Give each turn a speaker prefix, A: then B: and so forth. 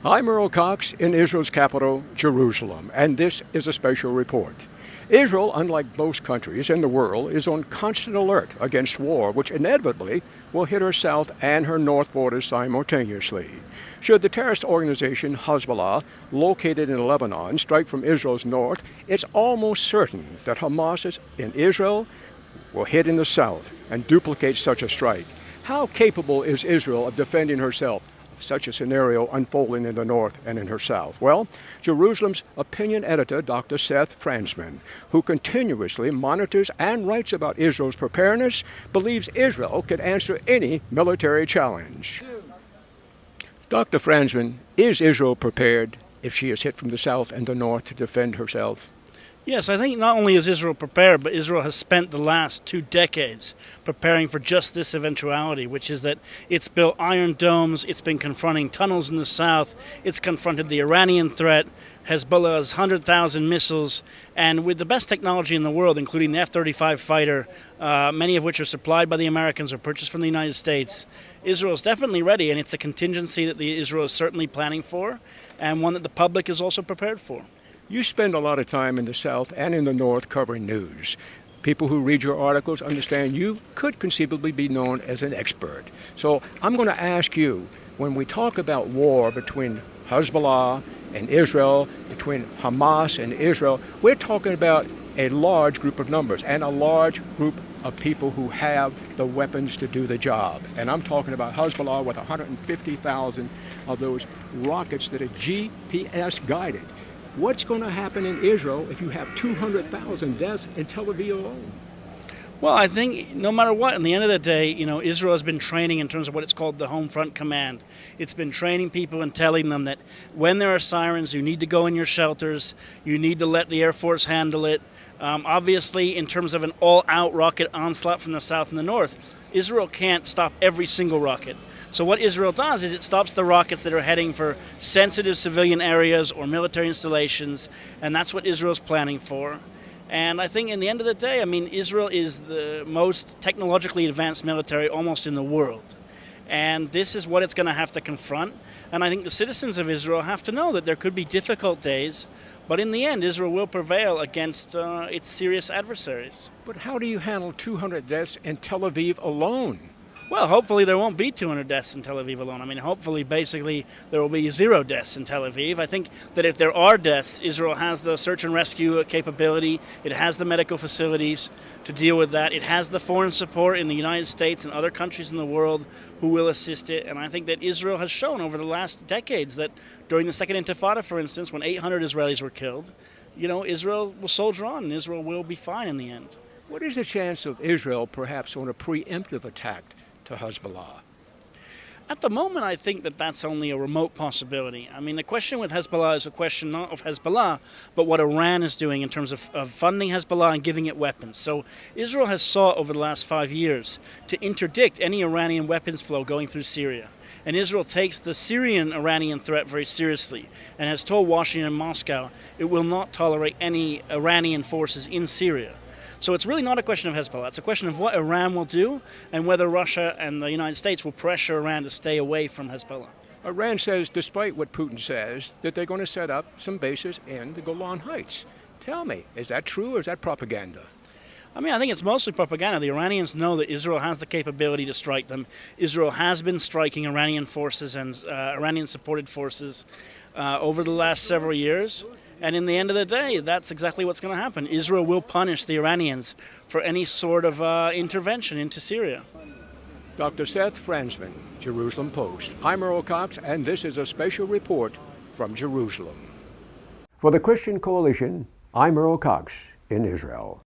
A: I'm Earl Cox in Israel's capital, Jerusalem, and this is a special report. Israel, unlike most countries in the world, is on constant alert against war, which inevitably will hit her south and her north borders simultaneously. Should the terrorist organization Hezbollah, located in Lebanon, strike from Israel's north, it's almost certain that Hamas in Israel will hit in the south and duplicate such a strike. How capable is Israel of defending herself? Such a scenario unfolding in the north and in her south? Well, Jerusalem's opinion editor, Dr. Seth Frantzman, who continuously monitors and writes about Israel's preparedness, believes Israel could answer any military challenge. Dr. Frantzman, is Israel prepared if she is hit from the south and the north to defend herself?
B: Yes, I think not only is Israel prepared, but Israel has spent the last 2 decades preparing for just this eventuality, which is that it's built iron domes, it's been confronting tunnels in the south, it's confronted the Iranian threat, Hezbollah's 100,000 missiles, and with the best technology in the world, including the F-35 fighter, many of which are supplied by the Americans or purchased from the United States, Israel is definitely ready, and it's a contingency that Israel is certainly planning for, and one that the public is also prepared for.
A: You spend a lot of time in the south and in the north covering news. People who read your articles understand you could conceivably be known as an expert. So I'm going to ask you, when we talk about war between Hezbollah and Israel, between Hamas and Israel, we're talking about a large group of numbers and a large group of people who have the weapons to do the job. And I'm talking about Hezbollah with 150,000 of those rockets that are GPS guided. What's going to happen in Israel if you have 200,000 deaths in Tel Aviv alone?
B: Well, I think no matter what, in the end of the day, Israel has been training in terms of what it's called the Home Front Command. It's been training people and telling them that when there are sirens, you need to go in your shelters, you need to let the Air Force handle it. Obviously, in terms of an all-out rocket onslaught from the south and the north, Israel can't stop every single rocket. So what Israel does is it stops the rockets that are heading for sensitive civilian areas or military installations, and that's what Israel's planning for. And I think in the end of the day, Israel is the most technologically advanced military almost in the world. And this is what it's going to have to confront. And I think the citizens of Israel have to know that there could be difficult days, but in the end, Israel will prevail against its serious adversaries.
A: But how do you handle 200 deaths in Tel Aviv alone?
B: Well, hopefully there won't be 200 deaths in Tel Aviv alone. Hopefully, basically, there will be 0 deaths in Tel Aviv. I think that if there are deaths, Israel has the search and rescue capability. It has the medical facilities to deal with that. It has the foreign support in the United States and other countries in the world who will assist it. And I think that Israel has shown over the last decades that during the Second Intifada, for instance, when 800 Israelis were killed, Israel will soldier on and Israel will be fine in the end.
A: What is the chance of Israel perhaps on a preemptive attack to Hezbollah?
B: At the moment, I think that that's only a remote possibility. The question with Hezbollah is a question not of Hezbollah, but what Iran is doing in terms of funding Hezbollah and giving it weapons. So Israel has sought over the last 5 years to interdict any Iranian weapons flow going through Syria. And Israel takes the Syrian-Iranian threat very seriously and has told Washington and Moscow it will not tolerate any Iranian forces in Syria. So it's really not a question of Hezbollah. It's a question of what Iran will do and whether Russia and the United States will pressure Iran to stay away from Hezbollah.
A: Iran says, despite what Putin says, that they're going to set up some bases in the Golan Heights. Tell me, is that true or is that propaganda?
B: I think it's mostly propaganda. The Iranians know that Israel has the capability to strike them. Israel has been striking Iranian forces and Iranian-supported forces over the last several years. And in the end of the day, that's exactly what's going to happen. Israel will punish the Iranians for any sort of intervention into Syria.
A: Dr. Seth Frantzman, Jerusalem Post. I'm Earl Cox, and this is a special report from Jerusalem. For the Christian Coalition, I'm Earl Cox in Israel.